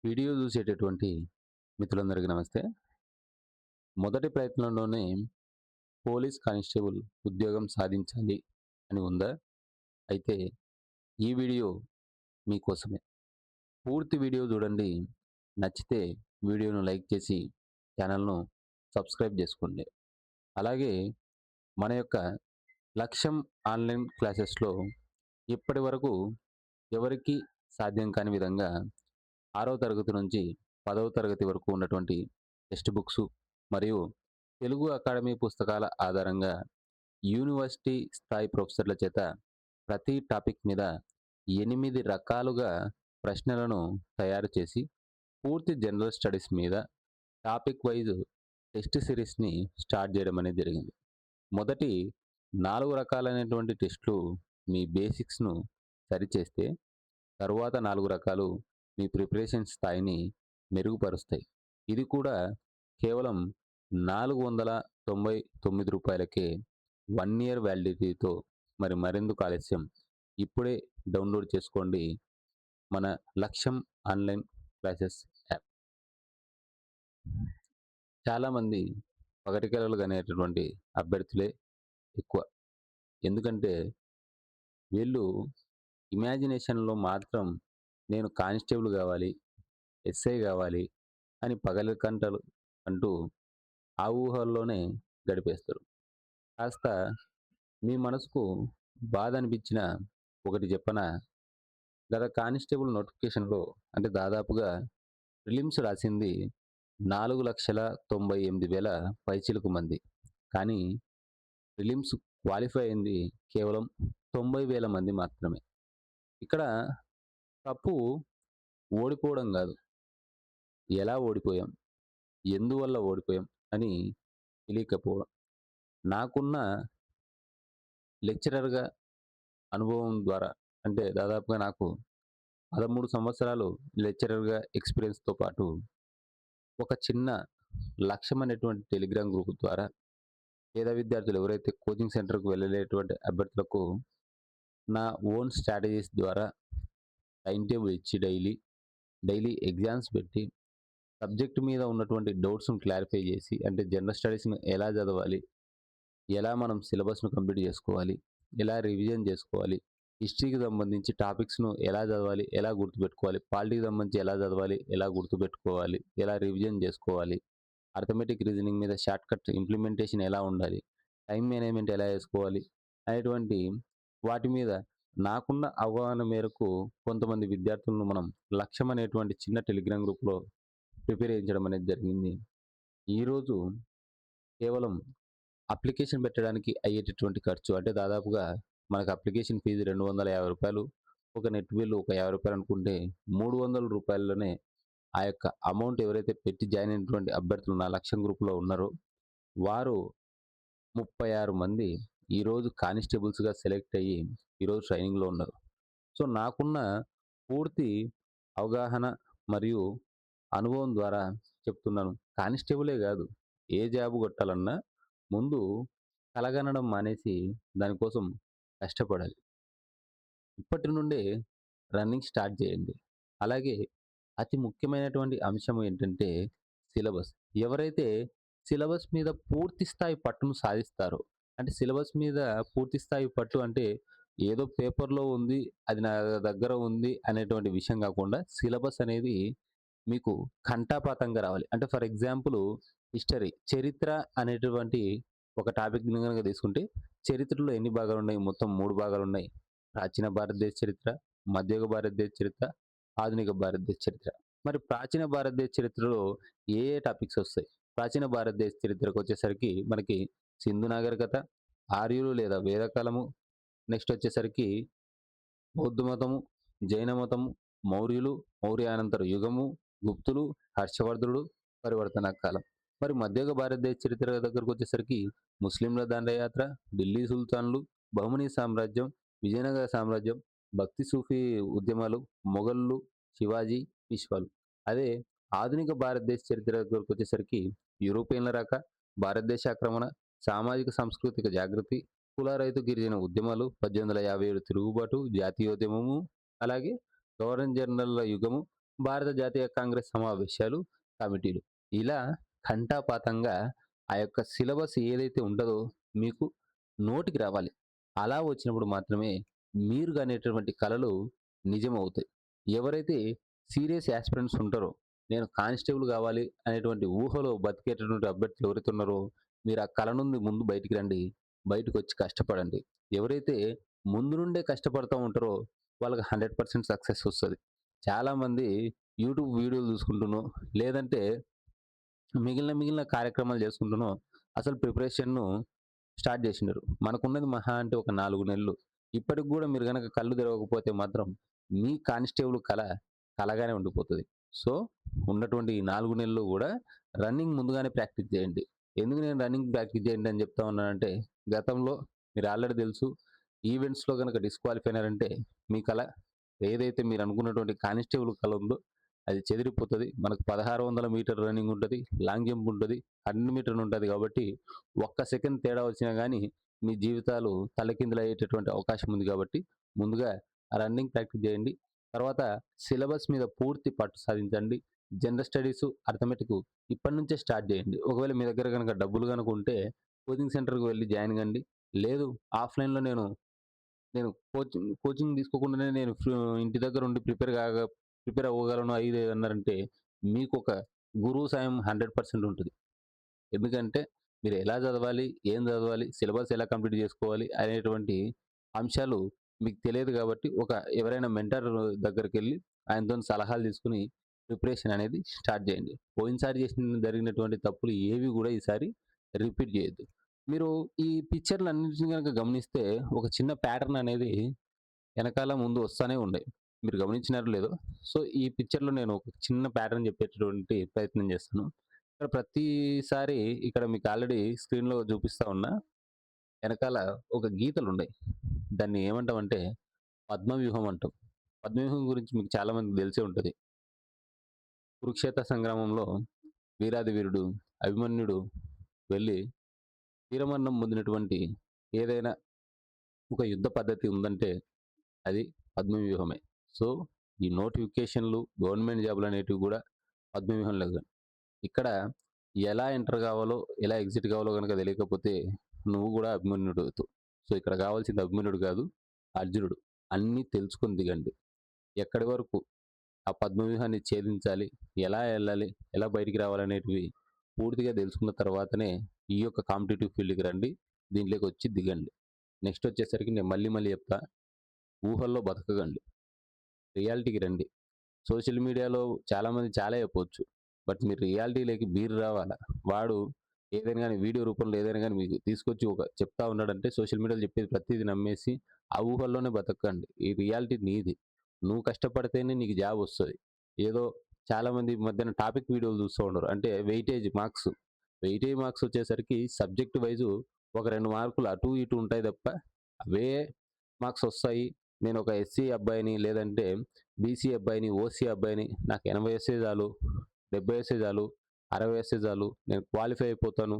Video చూసేటటువంటి మిత్రులందరికీ నమస్తే. మొదటి ప్రయత్నంలోనే పోలీస్ కానిస్టేబుల్ ఉద్యోగం సాధించాలి అని ఉందా? అయితే ఈ వీడియో మీకోసమే. పూర్తి వీడియో చూడండి. నచ్చితే వీడియోను లైక్ చేసి ఛానల్‌ను సబ్స్క్రైబ్ చేసుకోండి. అలాగే మన యొక్క లక్ష్యం ఆన్‌లైన్ క్లాసెస్‌లో ఇప్పటివరకు ఎవరికీ సాధ్యం కాని విధంగా 6వ తరగతి నుంచి 10వ తరగతి వరకు ఉన్నటువంటి టెక్స్ట్ బుక్సు మరియు తెలుగు అకాడమీ పుస్తకాల ఆధారంగా యూనివర్సిటీ స్థాయి ప్రొఫెసర్ల చేత ప్రతి టాపిక్ మీద 8 రకాలుగా ప్రశ్నలను తయారు చేసి పూర్తి జనరల్ స్టడీస్ మీద టాపిక్ వైజ్ టెస్ట్ సిరీస్ని స్టార్ట్ చేయడం అనేది జరిగింది. మొదటి 4 రకాలైనటువంటి టెస్టులు మీ బేసిక్స్ను సరిచేస్తే తరువాత 4 రకాలు మీ ప్రిపరేషన్ స్థాయిని మెరుగుపరుస్తాయి. ఇది కూడా కేవలం రూ. 499కే 1 ఇయర్ వ్యాలిడిటీతో. మరెందుకు ఆలస్యం? ఇప్పుడే డౌన్లోడ్ చేసుకోండి మన లక్ష్యం ఆన్‌లైన్ క్లాసెస్ యాప్. చాలామంది పగటి కలలు కనేటటువంటి అభ్యర్థులే ఎక్కువ. ఎందుకంటే వీళ్ళు ఇమాజినేషన్‌లో మాత్రం నేను కానిస్టేబుల్ కావాలి, ఎస్ఐ కావాలి అని పగలు అంటూ ఆ ఊహల్లోనే గడిపేస్తారు. కాస్త మీ మనసుకు బాధ అనిపించిన ఒకటి చెప్పనా? గత కానిస్టేబుల్ నోటిఫికేషన్‌లో అంటే దాదాపుగా ప్రిలిమ్స్ రాసింది 4,98,000 పైచిలుకు మంది. కానీ ప్రిలిమ్స్ క్వాలిఫై అయింది కేవలం 90,000 మంది మాత్రమే. ఇక్కడ తప్పు ఓడిపోవడం కాదు. ఎలా ఓడిపోయాం? ఎందువల్ల ఓడిపోయాం? అని తెలియకపోవడం. నాకున్న లెక్చరర్‌గా అనుభవం ద్వారా అంటే దాదాపుగా నాకు 13 సంవత్సరాలు లెక్చరర్‌గా ఎక్స్‌పీరియన్స్‌తో పాటు ఒక చిన్న లక్ష్యం అనేటువంటి టెలిగ్రామ్ గ్రూప్ ద్వారా పేద విద్యార్థులు ఎవరైతే కోచింగ్ సెంటర్‌కు వెళ్ళలేటువంటి అభ్యర్థులకు నా ఓన్ స్ట్రాటజీస్ ద్వారా టైమ్ టేబుల్ ఇచ్చి డైలీ ఎగ్జామ్స్ పెట్టి సబ్జెక్ట్ మీద ఉన్నటువంటి డౌట్స్‌ను క్లారిఫై చేసి అంటే జనరల్ స్టడీస్‌ని ఎలా చదవాలి? ఎలా మనం సిలబస్‌ను కంప్లీట్ చేసుకోవాలి? ఎలా రివిజన్ చేసుకోవాలి? హిస్టరీకి సంబంధించి టాపిక్స్‌ను ఎలా చదవాలి? ఎలా గుర్తుపెట్టుకోవాలి? పాలిటీకి సంబంధించి ఎలా చదవాలి? ఎలా గుర్తుపెట్టుకోవాలి? ఎలా రివిజన్ చేసుకోవాలి? అర్థమెటిక్ రీజనింగ్ మీద షార్ట్‌కట్ ఇంప్లిమెంటేషన్ ఎలా ఉండాలి? టైమ్ మేనేజ్‌మెంట్ ఎలా చేసుకోవాలి? అనేటువంటి వాటి మీద నాకున్న అవగాహన మేరకు కొంతమంది విద్యార్థులను మనం లక్ష్యం అనేటువంటి చిన్న టెలిగ్రామ్ గ్రూప్‌లో ప్రిపేర్ చేయించడం అనేది జరిగింది. ఈరోజు కేవలం అప్లికేషన్ పెట్టడానికి అయ్యేటటువంటి ఖర్చు అంటే దాదాపుగా మనకు అప్లికేషన్ ఫీజు రూ. 250, ఒక నెట్ బిల్లు ఒక రూ. 50 అనుకుంటే రూ. 300లోనే ఆ యొక్క అమౌంట్ ఎవరైతే పెట్టి జాయిన్ అయినటువంటి అభ్యర్థులు నా లక్ష్యం గ్రూప్‌లో ఉన్నారో వారు 36 మంది ఈరోజు కానిస్టేబుల్స్‌గా సెలెక్ట్ అయ్యి ఈరోజు ట్రైనింగ్‌లో ఉన్నారు. సో, నాకున్న పూర్తి అవగాహన మరియు అనుభవం ద్వారా చెప్తున్నాను. కానిస్టేబులే గాదు, ఏ జాబ్ కొట్టాలన్నా ముందు కలగనడం మానేసి దానికోసం కష్టపడాలి. ఇప్పటి నుండే రన్నింగ్ స్టార్ట్ చేయండి. అలాగే అతి ముఖ్యమైనటువంటి అంశం ఏంటంటే సిలబస్. ఎవరైతే సిలబస్ మీద పూర్తి స్థాయి పట్టును సాధిస్తారో, అంటే సిలబస్ మీద పూర్తి స్థాయి పట్టు అంటే ఏదో పేపర్‌లో ఉంది, అది నా దగ్గర ఉంది అనేటువంటి విషయం కాకుండా సిలబస్ అనేది మీకు ఘంటాపాతంగా రావాలి. అంటే ఫర్ ఎగ్జాంపుల్ హిస్టరీ, చరిత్ర అనేటువంటి ఒక టాపిక్‌ని గనుక తీసుకుంటే చరిత్రలో ఎన్ని భాగాలున్నాయి? మొత్తం 3 భాగాలున్నాయి. ప్రాచీన భారతదేశ చరిత్ర, మధ్యయుగ భారతదేశ చరిత్ర, ఆధునిక భారతదేశ చరిత్ర. మరి ప్రాచీన భారతదేశ చరిత్రలో ఏ ఏ టాపిక్స్ ఒస్తాయి? ప్రాచీన భారతదేశ చరిత్రకొచ్చేసరికి మనకి సింధు నాగరికత, ఆర్యులు లేదా వేదకాలము, నెక్స్ట్ వచ్చేసరికి బౌద్ధ మతము, జైన మతము, మౌర్యులు, మౌర్యానంతర యుగము, గుప్తులు, హర్షవర్ధనుడు, పరివర్తన కాలం. మరి మధ్యయుగ భారతదేశ చరిత్ర దగ్గరకొచ్చేసరికి ముస్లింల దండయాత్ర, ఢిల్లీ సుల్తాన్లు, బహమనీ సామ్రాజ్యం, విజయనగర సామ్రాజ్యం, భక్తి సూఫీ ఉద్యమాలు, మొఘలులు, శివాజీ, పీష్వాలు. అదే ఆధునిక భారతదేశ చరిత్ర దగ్గరకొచ్చేసరికి యూరోపియన్ల రాక, భారతదేశ ఆక్రమణ, సామాజిక సాంస్కృతిక జాగృతి, కుల రైతు గిరిజన ఉద్యమాలు, 1857 తిరుగుబాటు, జాతీయోద్యమము, అలాగే గవర్నర్ జనరల్ల యుగము, భారత జాతీయ కాంగ్రెస్ సమావేశాలు, కమిటీలు. ఇలా ఘంటాపాతంగా ఆ యొక్క సిలబస్ ఏదైతే ఉంటదో మీకు నోటికి రావాలి. అలా వచ్చినప్పుడు మాత్రమే మీరు కనేటటువంటి కలలు నిజమవుతాయి. ఎవరైతే సీరియస్ యాస్పిరెంట్స్ ఉంటారో, నేను కానిస్టేబుల్ కావాలి అనేటువంటి ఊహలో బతికేటటువంటి అభ్యర్థులు ఎవరైతే ఉన్నారో, మీరు ఆ కల నుండి ముందు బయటికి రండి. బయటకొచ్చి కష్టపడండి. ఎవరైతే ముందు నుండే కష్టపడతా ఉంటారో వాళ్ళకి 100% సక్సెస్ వస్తది. చాలామంది యూట్యూబ్ వీడియోలు చూసుకుంటూనో, లేదంటే మిగిలిన కార్యక్రమాలు చేసుకుంటూనో అసలు ప్రిపరేషన్‌ను స్టార్ట్ జేశిండరు. మనకున్నది మహా అంటే ఒక 4 నెలలు. ఇప్పటికి గూడా మీరు గనక కళ్ళు తెరవకపోతే మాత్రం మీ కానిస్టేబుల్ కల కలగానే ఉండిపోతది. సో, ఉన్నటువంటి ఈ 4 నెలలు గూడా రన్నింగ్ ముందుగానే ప్రాక్టీస్ జేయండి. ఎందుకు నేను రన్నింగ్ ప్రాక్టీస్ చేయండి అని చెప్తా ఉన్నానంటే, గతంలో మీరు ఆల్రెడీ తెలుసు ఈవెంట్స్‌లో గనక డిస్‌క్వాలిఫై అయ్యారంటే మీ కల ఏదైతే మీరు అనుకున్నటువంటి కానిస్టేబుల్ కల ఉందో అది చెదిరిపోతది. మనకు 1600 మీటర్ రన్నింగ్ ఉంటది. లాంగ్ జంప్ ఉంటది. 100 మీటర్లు ఉంటది కాబట్టి ఒక్క సెకండ్ తేడా వచ్చినా గానీ మీ జీవితాలు తలకిందులయ్యేటటువంటి అవకాశం ఉంది కాబట్టి ముందుగా ఆ రన్నింగ్ ప్రాక్టీస్ చేయండి. తర్వాత సిలబస్ మీద పూర్తి పట్టు సాధించండి. జనరల్ స్టడీసు, అర్థమెటిక్ ఇప్పటి నుంచే స్టార్ట్ చేయండి. ఒకవేళ మీ దగ్గర గనక డబ్బులు గనక ఉంటే కోచింగ్ సెంటర్‌కి వెళ్లి జాయిన్ కండి. లేదు ఆఫ్‌లైన్‌లో నేను కోచింగ్ తీసుకోకుండానే నేను ఇంటి దగ్గర ఉండి ప్రిపేర్ అవ్వగలను అది ఇది అన్నారంటే మీకొక గురువు సాయం 100% ఉంటది. ఎందుకంటే మీరు ఎలా చదవాలి? ఏం చదవాలి? సిలబస్ ఎలా కంప్లీట్ చేసుకోవాలి? అనేటువంటి అంశాలు మీకు తెలియదు కాబట్టి ఎవరైనా మెంటర్ దగ్గరికెళ్లి ఆయనతోని సలహాలు తీసుకొని ప్రిపరేషన్ అనేది స్టార్ట్ చేయండి. పోయినసారి జరిగినటువంటి తప్పులు ఏవి గూడా ఈసారి రిపీట్ చేయొద్దు. మీరు ఈ పిక్చర్‌లన్నిటిని గనక గమనిస్తే ఒక చిన్న ప్యాటర్న్ అనేది ఎనకాల ముందు వస్తానే ఉన్నాయి. మీరు గమనించినారో లేదో. సో, ఈ పిక్చర్‌లో నేను ఒక చిన్న ప్యాటర్న్ చెప్పేటటువంటి ప్రయత్నం చేస్తాను. ఇక్కడ ప్రతిసారి ఇక్కడ మీకు ఆల్రెడీ స్క్రీన్‌లో చూపిస్తా ఉన్నా. ఎనకాల ఒక గీతలున్నాయి. దాన్ని ఏమంటామంటే పద్మవ్యూహం అంటాం. పద్మవ్యూహం గురించి మీకు చాలా మందికి తెలిసే ఉంటది. కురుక్షేత్ర సంగ్రామంలో వీరాధి వీరుడు అభిమన్యుడు వెళ్లి వీరమరణం పొందినటువంటి ఏదైనా ఒక యుద్ధ పద్ధతి ఉందంటే అది పద్మవ్యూహమే. సో, ఈ నోటిఫికేషన్‌లు, గవర్నమెంట్ జాబ్‌లనేటివి గూడా పద్మవ్యూహంలో ఇక్కడ ఎలా ఎంటర్ కావాలో, ఎలా ఎగ్జిట్ కావాలో గనక తెలియకపోతే నువ్వు గూడా అభిమన్యుడవుతావు. సో, ఇక్కడ కావాల్సింది అభిమన్యుడు కాదు, అర్జునుడు. అన్నీ తెలుసుకొని దిగండి. ఎక్కడి వరకు ఆ పద్మవ్యూహాన్ని ఛేదించాలి, ఎలా ఎళ్ళాలి, ఎలా బయటికి రావాలనేటివి పూర్తిగా తెలుసుకున్న తర్వాతనే ఈ యొక్క కాంపిటీటివ్ ఫీల్డ్‌కి రండి. దీంట్లోకొచ్చి దిగండి. నెక్స్ట్ వచ్చేసరికి నేను మళ్ళీ చెప్తా. ఊహల్లో బతకకండి. రియాలిటీకి రండి. సోషల్ మీడియాలో చాలామంది చాలా చెప్పొచ్చు. బట్ మీరు రియాలిటీలోకి మీరు రావాలా. వాడు ఏదైనా గాని వీడియో రూపంలో ఏదైనా గాని మీకు తీసుకొచ్చి చెప్తా ఉన్నాడంటే సోషల్ మీడియాలో చెప్పేది ప్రతీది నమ్మేసి ఆ ఊహల్లోనే బతకండి. ఈ రియాలిటీ నీది. నువ్వు కష్టపడితేనే నీకు జాబ్ వస్తది. ఏదో చాలామంది ఈ మధ్యన టాపిక్ వీడియోలు చూస్తూ ఉండరు. అంటే వెయిటేజ్ మార్క్స్ వచ్చేసరికి సబ్జెక్ట్ వైజు ఒక 2 మార్కులు అటు ఇటు ఉంటాయి తప్ప అవే మార్క్స్ వస్తాయి. నేను ఒక ఎస్సీ అబ్బాయిని లేదంటే బీసీ అబ్బాయిని, ఓసీ అబ్బాయిని నాకు 80 వస్తే చాలు, 70 వస్తే చాలు, 60 వస్తే చాలు నేను క్వాలిఫై అయిపోతాను.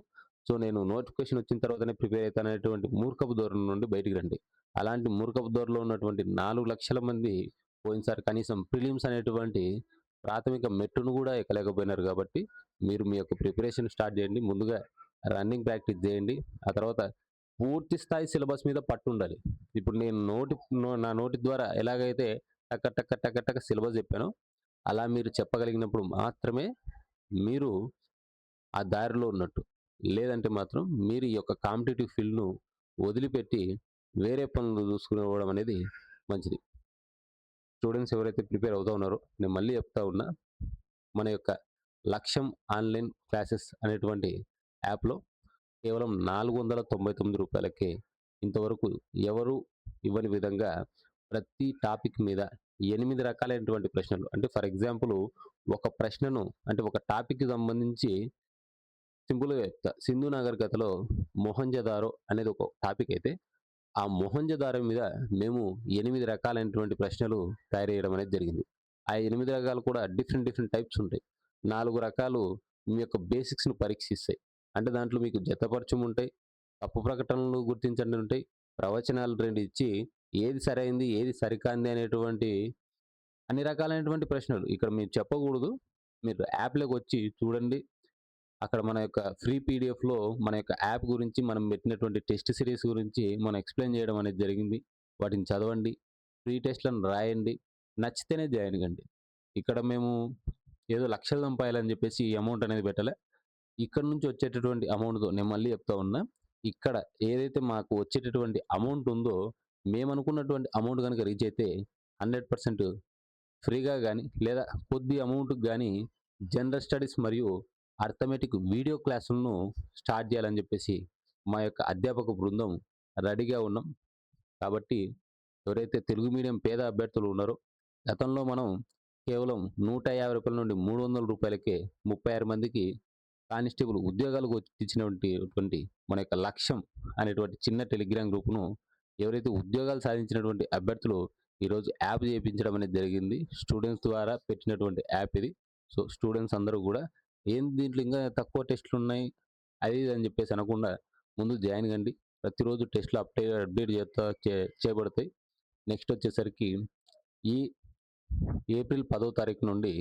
సో, నేను నోటిఫికేషన్ వచ్చిన తర్వాతనే ప్రిపేర్ అయితాను అనేటువంటి మూర్ఖపు ధోరణి నుండి బయటికి రండి. అలాంటి మూర్ఖపు ధోరణిలో ఉన్నటువంటి 4,00,000 మంది పోయినసారి కనీసం ప్రిలిమ్స్ అనేటువంటి ప్రాథమిక మెట్టును గూడా ఎక్కలేకపోయినారు కాబట్టి, మీరు మీ యొక్క ప్రిపరేషన్ స్టార్ట్ చేయండి. ముందుగా రన్నింగ్ ప్రాక్టీస్ చేయండి. ఆ తర్వాత పూర్తి స్థాయి సిలబస్ మీద పట్టుండాలి. ఇప్పుడు నేను నా నోటి ద్వారా ఎలాగైతే టక సిలబస్ చెప్పానో, అలా మీరు చెప్పగలిగినప్పుడు మాత్రమే మీరు ఆ దారిలో ఉన్నట్టు. లేదంటే మాత్రం మీరు ఈ యొక్క కాంపిటీటివ్ ఫీల్డ్‌ను వదిలిపెట్టి వేరే పనులు చూసుకోవడం అనేది మంచిది. స్టూడెంట్స్ ఎవరైతే ప్రిపేర్ అవుతా ఉన్నారో, నేను మళ్ళీ చెప్తా ఉన్నా. మన యొక్క లక్ష్యం ఆన్‌లైన్ క్లాసెస్ అనేటువంటి యాప్‌లో కేవలం రూ. 499కే ఇంతవరకు ఎవరు ఇవ్వని విధంగా ప్రతి టాపిక్ మీద 8 రకాలైనటువంటి ప్రశ్నలు అంటే ఫర్ ఎగ్జాంపుల్ ఒక ప్రశ్నను అంటే ఒక టాపిక్‌కి సంబంధించి సింపుల్‌గా చెప్తా. సింధు నాగరికతలో మొహంజదారో అనేది ఒక టాపిక్ అయితే, ఆ మొహంజదారో మీద మేము 8 రకాలైనటువంటి ప్రశ్నలు తయారు చేయడం అనేది జరిగింది. ఆ 8 రకాలు కూడా డిఫరెంట్ టైప్స్ ఉంటాయి. 4 రకాలు మీ యొక్క బేసిక్స్‌ని పరీక్షిస్తాయి. అంటే దాంట్లో మీకు జతపరచం ఉంటాయి, తప్పు ప్రకటనలు గుర్తించండి ఉంటాయి, ప్రవచనాలు 2 ఇచ్చి ఏది సరైంది, ఏది సరికాంది అనేటువంటి అన్ని రకాలైనటువంటి ప్రశ్నలు ఇక్కడ మీరు చెప్పకూడదు. మీరు యాప్‌లోకొచ్చి చూడండి. అక్కడ మన యొక్క ఫ్రీ పీడిఎఫ్‌లో మన యొక్క యాప్ గురించి, మనం పెట్టినటువంటి టెస్ట్ సిరీస్ గురించి మనం ఎక్స్‌ప్లెయిన్ చేయడం అనేది జరిగింది. వాటిని చదవండి. ఫ్రీ టెస్ట్‌లను రాయండి. నచ్చితేనే జాయిన్ కండి. ఇక్కడ మేము ఏదో లక్షలు సంపాయాలని చెప్పేసి ఈ అమౌంట్ అనేది పెట్టలే. ఇక్కడ నుంచి వచ్చేటటువంటి అమౌంట్‌తో నేను మళ్ళీ చెప్తా ఉన్నా. ఇక్కడ ఏదైతే మాకు వచ్చేటటువంటి అమౌంట్ ఉందో, మేమనుకున్నటువంటి అమౌంట్ గనుక రీచ్ అయితే 100% ఫ్రీగా గాని, లేదా కొద్ది అమౌంట్‌కి గాని జనరల్ స్టడీస్ మరియు అర్థమెటిక్ వీడియో క్లాసులను స్టార్ట్ చేయాలని చెప్పేసి మా యొక్క అధ్యాపక బృందం రెడీగా ఉన్నాం. కాబట్టి ఎవరైతే తెలుగు మీడియం పేద అభ్యర్థులు ఉన్నారో, గతంలో మనం కేవలం రూ. 150 నుండి రూ. 300కే 36 మందికి కానిస్టేబుల్ ఉద్యోగాలు ఇచ్చినటువంటి మన యొక్క లక్ష్యం అనేటువంటి చిన్న టెలిగ్రామ్ గ్రూప్‌ను ఎవరైతే ఉద్యోగాలు సాధించినటువంటి అభ్యర్థులు ఈరోజు యాప్ చేపించడం అనేది జరిగింది. స్టూడెంట్స్ ద్వారా పెట్టినటువంటి యాప్ ఇది. సో, స్టూడెంట్స్ అందరూ కూడా ఏంది దీంట్లో ఇంకా తక్కువ టెస్ట్‌లున్నాయి, అది ఇది అని చెప్పేసి అనకుండా ముందు జాయిన్ కండి. ప్రతిరోజు టెస్ట్‌లు అప్డేట్ చేయబడతాయి. నెక్స్ట్ వచ్చేసరికి ఈ ఏప్రిల్ 10వ తారీఖు నుండి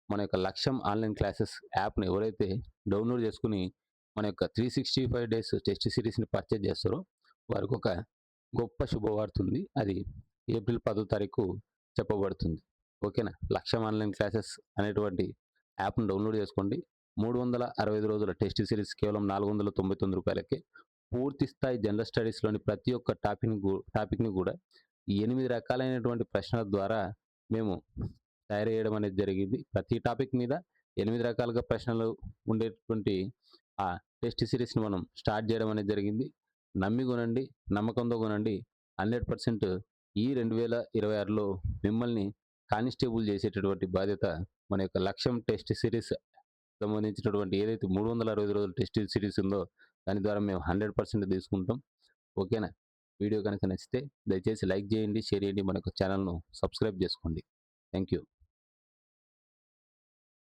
మన యొక్క లక్ష్యం ఆన్‌లైన్ క్లాసెస్ యాప్‌ని ఎవరైతే డౌన్‌లోడ్ చేసుకొని మన యొక్క 365 డేస్ టెస్ట్ సిరీస్‌ని పర్చేజ్ చేస్తారో వారికొక గొప్ప శుభవార్త ఉంది. అది ఏప్రిల్ 10వ తారీఖు చెప్పబడుతుంది. ఓకేనా? లక్ష్యం ఆన్‌లైన్ క్లాసెస్ అనేటువంటి యాప్‌ని డౌన్‌లోడ్ చేసుకోండి. 365 రోజుల టెస్ట్ సిరీస్ కేవలం రూ. 499కే పూర్తి స్థాయి జనరల్ స్టడీస్‌లోని ప్రతి ఒక్క టాపిక్‌ని కూడా 8 రకాలైనటువంటి ప్రశ్నల ద్వారా మేము తయారు చేయడం అనేది జరిగింది. ప్రతి టాపిక్ మీద 8 రకాలుగా ప్రశ్నలు ఉండేటువంటి ఆ టెస్ట్ సిరీస్‌ని మనం స్టార్ట్ చేయడం అనేది జరిగింది. నమ్మి కొనండి, నమ్మకంతో కొనండి. 100% ఈ 2026లో మిమ్మల్ని కానిస్టేబుల్ చేసేటటువంటి బాధ్యత మన యొక్క లక్ష్యం టెస్ట్ సిరీస్ సంబంధించినటువంటి ఏదైతే 365 రోజుల టెస్ట్ సిరీస్ ఉందో దాని ద్వారా మేము 100% తీసుకుంటాం. ఓకేనా? వీడియో కనుక నచ్చితే దయచేసి లైక్ చేయండి, షేర్ చేయండి. మన యొక్క ఛానల్‌ను సబ్స్క్రైబ్ చేసుకోండి. Thank you.